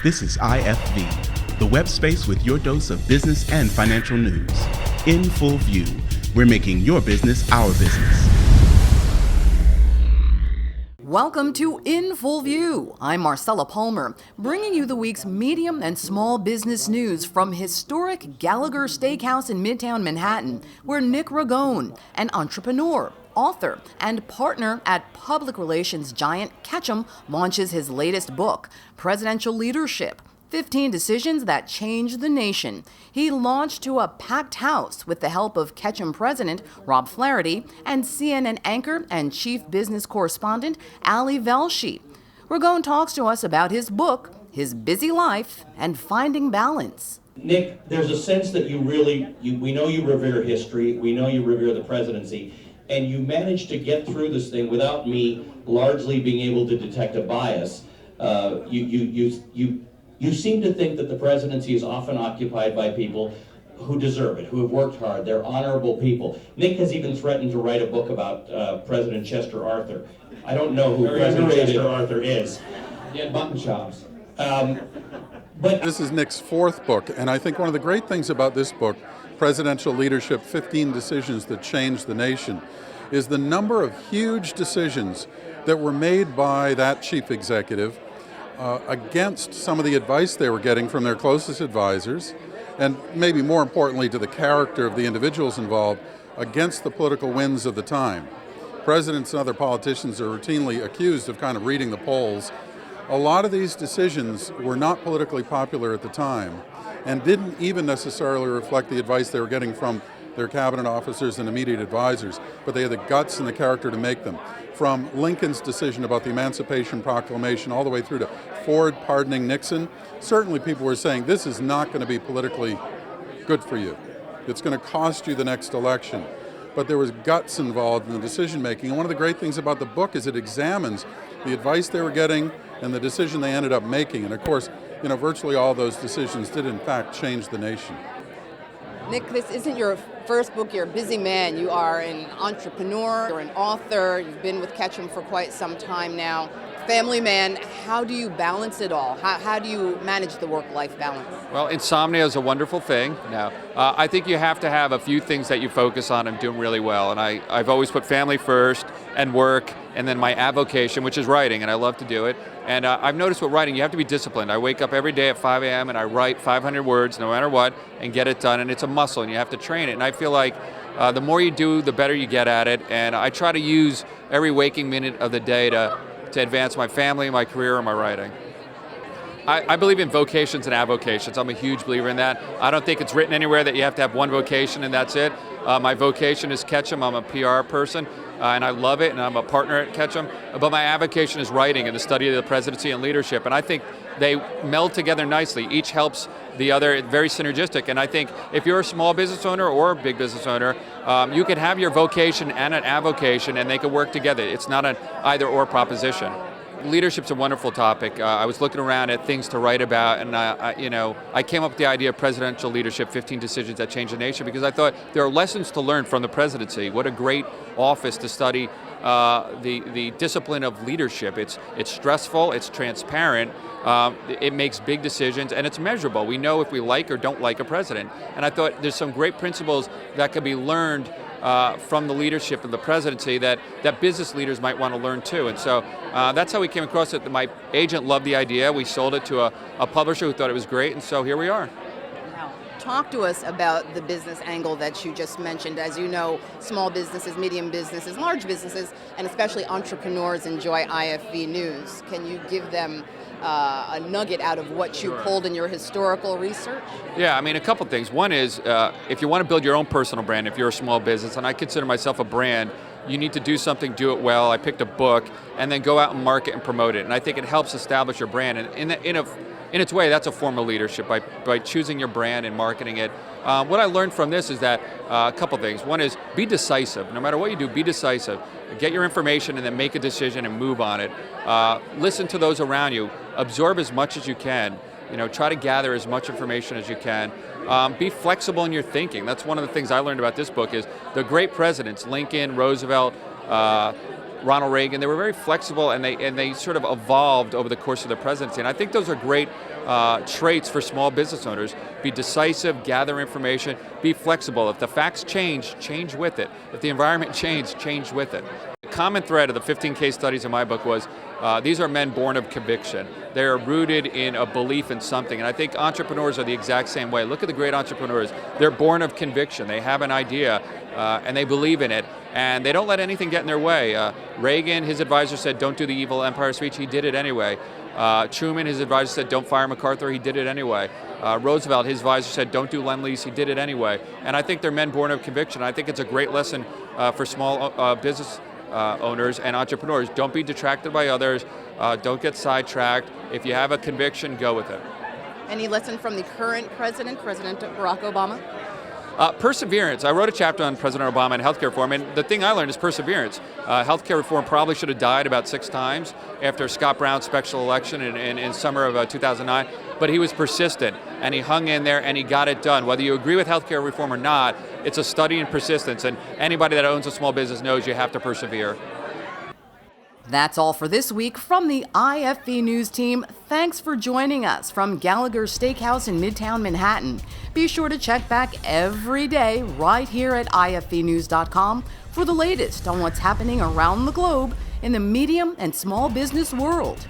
This is IFV, the web space with your dose of business and financial news. In full view, we're making your business our business. Welcome to In Full View. I'm Marcella Palmer, bringing you the week's medium and small business news from historic Gallagher Steakhouse in Midtown Manhattan, where Nick Ragone, an entrepreneur, author, and partner at public relations giant Ketchum, launches his latest book, Presidential Leadership: 15 Decisions That Changed the Nation. He launched to a packed house with the help of Ketchum president Rob Flaherty and CNN anchor and chief business correspondent Velshi. Ragone talks to us about his book, his busy life, and finding balance. Nick, there's a sense that we know you revere history, we know you revere the presidency, and you managed to get through this thing without me largely being able to detect a bias. You seem to think that the presidency is often occupied by people who deserve it, who have worked hard. They're honorable people. Nick has even threatened to write a book about President Chester Arthur. I don't know who President Chester Arthur is. He had mutton chops. But this is Nick's fourth book, and I think one of the great things about this book, Presidential Leadership: 15 Decisions That Changed the Nation, is the number of huge decisions that were made by that chief executive against some of the advice they were getting from their closest advisors, and maybe more importantly to the character of the individuals involved, against the political winds of the time. Presidents and other politicians are routinely accused of kind of reading the polls. A lot of these decisions were not politically popular at the time and didn't even necessarily reflect the advice they were getting from their cabinet officers and immediate advisors, but they had the guts and the character to make them. From Lincoln's decision about the Emancipation Proclamation all the way through to Ford pardoning Nixon, certainly people were saying this is not going to be politically good for you. It's going to cost you the next election. But there was guts involved in the decision making. And one of the great things about the book is it examines the advice they were getting and the decision they ended up making. And of course, virtually all those decisions did in fact change the nation. Nick, this isn't your first book. You're a busy man. You are an entrepreneur, you're an author, you've been with Ketchum for quite some time now. Family man, how do you balance it all? How do you manage the work-life balance? Well, insomnia is a wonderful thing. Now, I think you have to have a few things that you focus on and doing really well. And I've always put family first and work, and then my avocation, which is writing, and I love to do it. And I've noticed with writing, you have to be disciplined. I wake up every day at 5 a.m. and I write 500 words no matter what and get it done. And it's a muscle and you have to train it. And I feel like the more you do, the better you get at it. And I try to use every waking minute of the day to advance my family, my career, and my writing. I believe in vocations and avocations. I'm a huge believer in that. I don't think it's written anywhere that you have to have one vocation and that's it. My vocation is Ketchum. I'm a PR person. And I love it, and I'm a partner at Ketchum. But my avocation is writing and the study of the presidency and leadership. And I think they meld together nicely. Each helps the other, very synergistic. And I think if you're a small business owner or a big business owner, you can have your vocation and an avocation, and they can work together. It's not an either-or proposition. Leadership's a wonderful topic. I was looking around at things to write about, and I came up with the idea of Presidential Leadership: 15 Decisions That Changed the Nation, because I thought there are lessons to learn from the presidency. What a great office to study the discipline of leadership. It's stressful, it's transparent, it makes big decisions, and it's measurable. We know if we like or don't like a president. And I thought there's some great principles that could be learned from the leadership of the presidency that business leaders might want to learn too. And so that's how we came across it. My agent loved the idea. We sold it to a publisher who thought it was great, and so here we are. Now, talk to us about the business angle that you just mentioned. As you know, small businesses, medium businesses, large businesses, and especially entrepreneurs enjoy IFV news. Can you give them a nugget out of what you pulled in your historical research? Yeah, a couple things. One is, if you want to build your own personal brand, if you're a small business, and I consider myself a brand, you need to do something, do it well. I picked a book, and then go out and market and promote it. And I think it helps establish your brand. And in its way, that's a form of leadership, by choosing your brand and marketing it. What I learned from this is that a couple things. One is, be decisive. No matter what you do, be decisive. Get your information and then make a decision and move on it. Listen to those around you. Absorb as much as you can. Try to gather as much information as you can. Be flexible in your thinking. That's one of the things I learned about this book is the great presidents, Lincoln, Roosevelt, Ronald Reagan. They were very flexible, and they sort of evolved over the course of their presidency. And I think those are great traits for small business owners. Be decisive, gather information, be flexible. If the facts change with it. If the environment change with it. The common thread of the 15 case studies in my book was these are men born of conviction. They are rooted in a belief in something. And I think entrepreneurs are the exact same way. Look at the great entrepreneurs. They're born of conviction. They have an idea and they believe in it. And they don't let anything get in their way. Reagan, his advisor said, don't do the evil empire speech. He did it anyway. Truman, his advisor said, don't fire MacArthur. He did it anyway. Roosevelt, his advisor said, don't do Lend-Lease. He did it anyway. And I think they're men born of conviction. I think it's a great lesson for small business owners and entrepreneurs. Don't be detracted by others. Don't get sidetracked. If you have a conviction, go with it. Any lesson from the current President Barack Obama? Perseverance. I wrote a chapter on President Obama and healthcare reform, and the thing I learned is perseverance. Healthcare reform probably should have died about 6 times after Scott Brown's special election in summer of 2009, but he was persistent, and he hung in there, and he got it done. Whether you agree with healthcare reform or not, it's a study in persistence, and anybody that owns a small business knows you have to persevere. That's all for this week from the IFV News team. Thanks for joining us from Gallagher Steakhouse in Midtown Manhattan. Be sure to check back every day right here at ifvnews.com for the latest on what's happening around the globe in the medium and small business world.